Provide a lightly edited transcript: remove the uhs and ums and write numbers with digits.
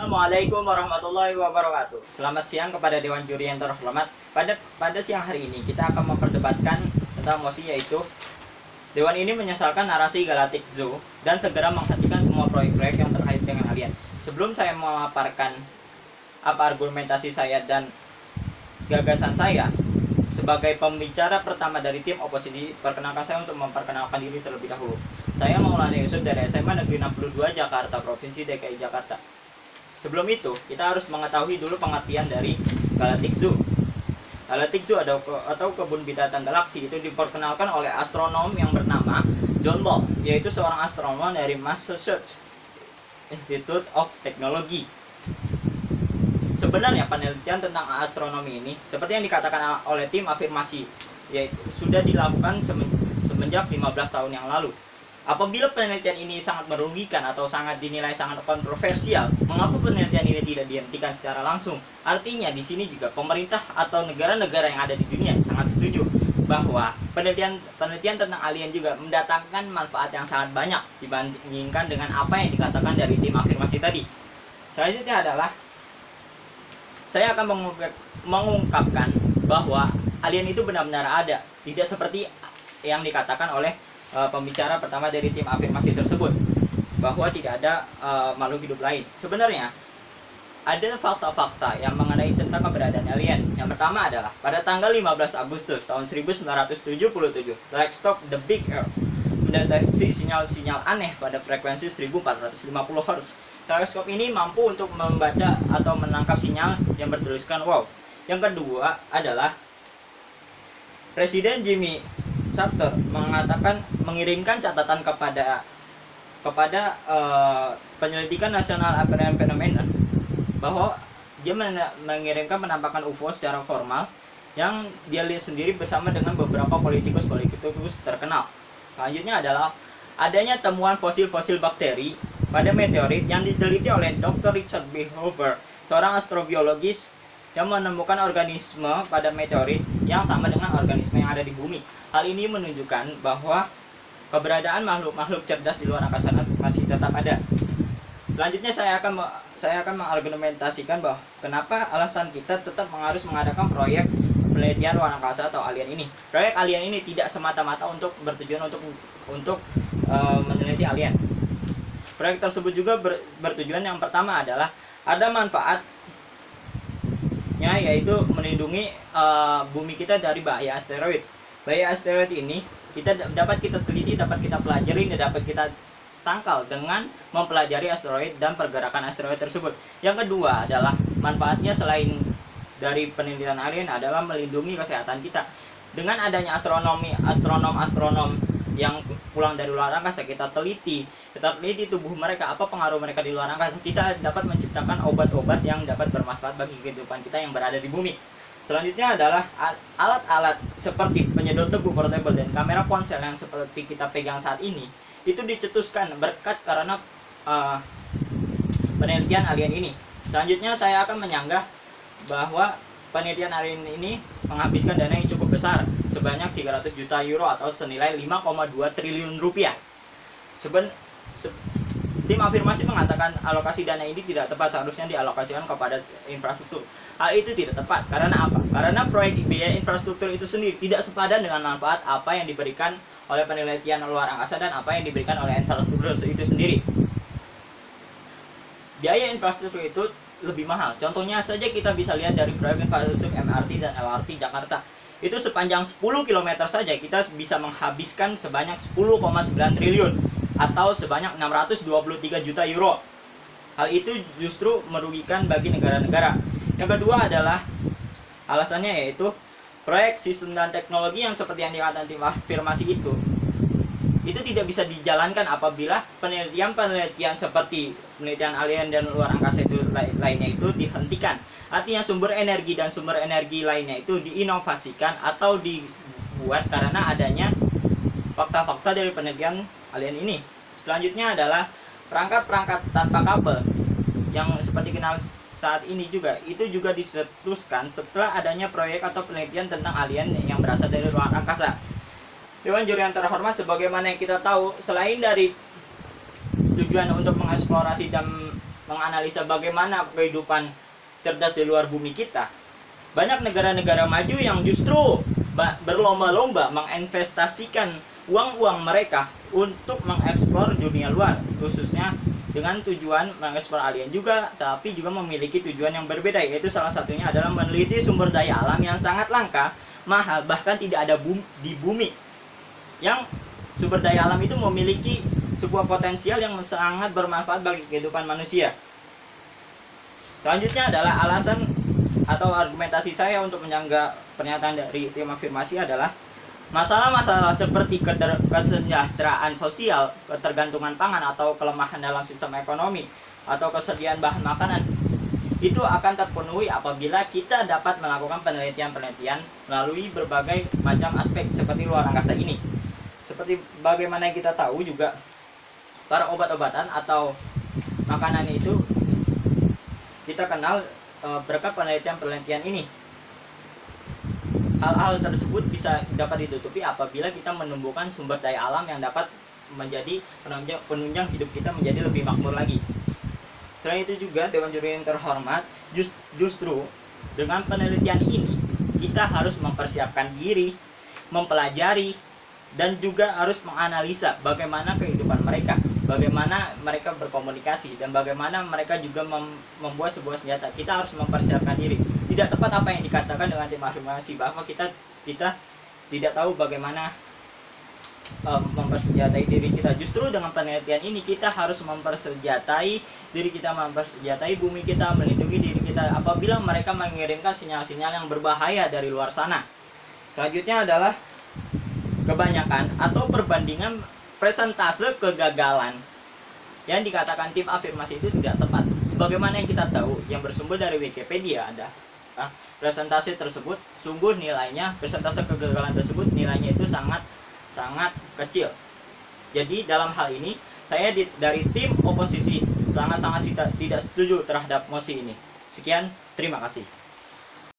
Assalamualaikum warahmatullahi wabarakatuh. Selamat siang kepada Dewan Juri yang terhormat. Pada siang hari ini kita akan memperdebatkan tentang mosi, yaitu Dewan ini menyesalkan narasi Galactic Zoo dan segera menghentikan semua proyek-proyek yang terkait dengan alien. Sebelum saya memaparkan apa argumentasi saya dan gagasan saya sebagai pembicara pertama dari tim oposisi, perkenalkan saya untuk memperkenalkan diri terlebih dahulu. Saya Maulana Yusuf dari SMA Negeri 62 Jakarta, Provinsi DKI Jakarta. Sebelum itu, kita harus mengetahui dulu pengertian dari Galactic Zoo. Galactic Zoo atau kebun binatang galaksi itu diperkenalkan oleh astronom yang bernama John Ball, yaitu seorang astronom dari Massachusetts Institute of Technology. Sebenarnya penelitian tentang astronomi ini, seperti yang dikatakan oleh tim afirmasi, yaitu sudah dilakukan semenjak 15 tahun yang lalu. Apabila penelitian ini sangat merugikan atau sangat dinilai sangat kontroversial, mengapa penelitian ini tidak dihentikan secara langsung? Artinya di sini juga pemerintah atau negara-negara yang ada di dunia sangat setuju bahwa penelitian tentang alien juga mendatangkan manfaat yang sangat banyak dibandingkan dengan apa yang dikatakan dari tim afirmasi tadi. Selanjutnya adalah saya akan mengungkapkan bahwa alien itu benar-benar ada, tidak seperti yang dikatakan oleh pembicara pertama dari tim afirmasi tersebut, bahwa tidak ada makhluk hidup lain. Sebenarnya ada fakta-fakta yang mengenai tentang keberadaan alien. Yang pertama adalah pada tanggal 15 Agustus tahun 1977, teleskop The Big Earth mendeteksi sinyal-sinyal aneh pada frekuensi 1450 Hz. Teleskop ini mampu untuk membaca atau menangkap sinyal yang bertuliskan wow. Yang kedua adalah Presiden Jimmy Carter mengirimkan catatan kepada penyelidikan nasional Abraham Fenomena, bahwa dia mengirimkan penampakan UFO secara formal yang dia lihat sendiri bersama dengan beberapa politikus terkenal. Selanjutnya adalah adanya temuan fosil-fosil bakteri pada meteorit yang diteliti oleh Dr. Richard B. Hoover, seorang astrobiologis yang menemukan organisme pada meteorit yang sama dengan organisme yang ada di bumi. Hal ini menunjukkan bahwa keberadaan makhluk-makhluk cerdas di luar angkasa masih tetap ada. Selanjutnya saya akan mengargumentasikan bahwa kenapa alasan kita tetap harus mengadakan proyek penelitian luar angkasa atau alien ini. Proyek alien ini tidak semata-mata untuk bertujuan untuk meneliti alien. Proyek tersebut juga bertujuan yang pertama adalah ada manfaatnya, yaitu melindungi bumi kita dari bahaya asteroid. Bahaya asteroid ini dapat kita teliti, dapat kita pelajari, dan dapat kita tangkal dengan mempelajari asteroid dan pergerakan asteroid tersebut. Yang kedua adalah manfaatnya selain dari penelitian alien adalah melindungi kesehatan kita. Dengan adanya astronom yang pulang dari luar angkasa, kita teliti tubuh mereka, apa pengaruh mereka di luar angkasa, kita dapat menciptakan obat-obat yang dapat bermanfaat bagi kehidupan kita yang berada di bumi. Selanjutnya adalah alat-alat seperti penyedot debu portable dan kamera ponsel yang seperti kita pegang saat ini, itu dicetuskan berkat karena penelitian alien ini. Selanjutnya saya akan menyanggah bahwa penelitian alien ini menghabiskan dana yang cukup besar, sebanyak 300 juta euro atau senilai 5,2 triliun rupiah. Tim afirmasi mengatakan alokasi dana ini tidak tepat, seharusnya dialokasikan kepada infrastruktur. Hal itu tidak tepat. Karena apa? Karena proyek biaya infrastruktur itu sendiri tidak sepadan dengan manfaat apa yang diberikan oleh penelitian luar angkasa dan apa yang diberikan oleh infrastruktur itu sendiri. Biaya infrastruktur itu lebih mahal. Contohnya saja kita bisa lihat dari proyek infrastruktur MRT dan LRT Jakarta. Itu sepanjang 10 km saja kita bisa menghabiskan sebanyak 10,9 triliun atau sebanyak 623 juta euro. Hal itu justru merugikan bagi negara-negara. Yang kedua adalah alasannya, yaitu proyek sistem dan teknologi yang seperti yang dikatakan tim afirmasi itu tidak bisa dijalankan apabila penelitian seperti penelitian alien dan luar angkasa itu lainnya itu dihentikan. Artinya sumber energi dan sumber energi lainnya itu diinovasikan atau dibuat karena adanya fakta-fakta dari penelitian alien ini. Selanjutnya adalah perangkat-perangkat tanpa kabel yang seperti kenal saat ini juga, itu juga disetuskan setelah adanya proyek atau penelitian tentang alien yang berasal dari luar angkasa. Dewan Juri yang terhormat, sebagaimana yang kita tahu, selain dari tujuan untuk mengeksplorasi dan menganalisa bagaimana kehidupan cerdas di luar bumi kita, banyak negara-negara maju yang justru berlomba-lomba menginvestasikan uang-uang mereka untuk mengeksplor dunia luar, khususnya dengan tujuan mengeksplor alien juga, tapi juga memiliki tujuan yang berbeda, yaitu salah satunya adalah meneliti sumber daya alam yang sangat langka, mahal, bahkan tidak ada di bumi. Yang sumber daya alam itu memiliki sebuah potensial yang sangat bermanfaat bagi kehidupan manusia. Selanjutnya adalah alasan atau argumentasi saya untuk menyanggah pernyataan dari tim afirmasi adalah masalah-masalah seperti kesejahteraan sosial, ketergantungan pangan atau kelemahan dalam sistem ekonomi, atau kesediaan bahan makanan itu akan terpenuhi apabila kita dapat melakukan penelitian-penelitian melalui berbagai macam aspek seperti luar angkasa ini. Seperti bagaimana kita tahu juga, para obat-obatan atau makanan itu kita kenal berkat penelitian-penelitian ini. Hal-hal tersebut bisa dapat ditutupi apabila kita menumbuhkan sumber daya alam yang dapat menjadi penunjang hidup kita menjadi lebih makmur lagi. Selain itu juga, Dewan Juri yang terhormat, justru dengan penelitian ini kita harus mempersiapkan diri, mempelajari, dan juga harus menganalisa bagaimana kehidupan mereka, bagaimana mereka berkomunikasi, dan bagaimana mereka juga membuat sebuah senjata. Kita harus mempersiapkan diri. Tidak tepat apa yang dikatakan dengan tim afirmasi bahwa kita tidak tahu bagaimana mempersenjatai diri kita. Justru dengan penelitian ini kita harus mempersenjatai diri kita, mempersenjatai bumi kita, melindungi diri kita apabila mereka mengirimkan sinyal-sinyal yang berbahaya dari luar sana. Selanjutnya adalah kebanyakan atau perbandingan presentase kegagalan yang dikatakan tim afirmasi itu tidak tepat. Sebagaimana yang kita tahu, yang bersumber dari Wikipedia ada presentase tersebut sungguh nilainya, presentase kegagalan tersebut nilainya itu sangat kecil. Jadi dalam hal ini saya dari tim oposisi sangat tidak setuju terhadap mosi ini. Sekian, terima kasih.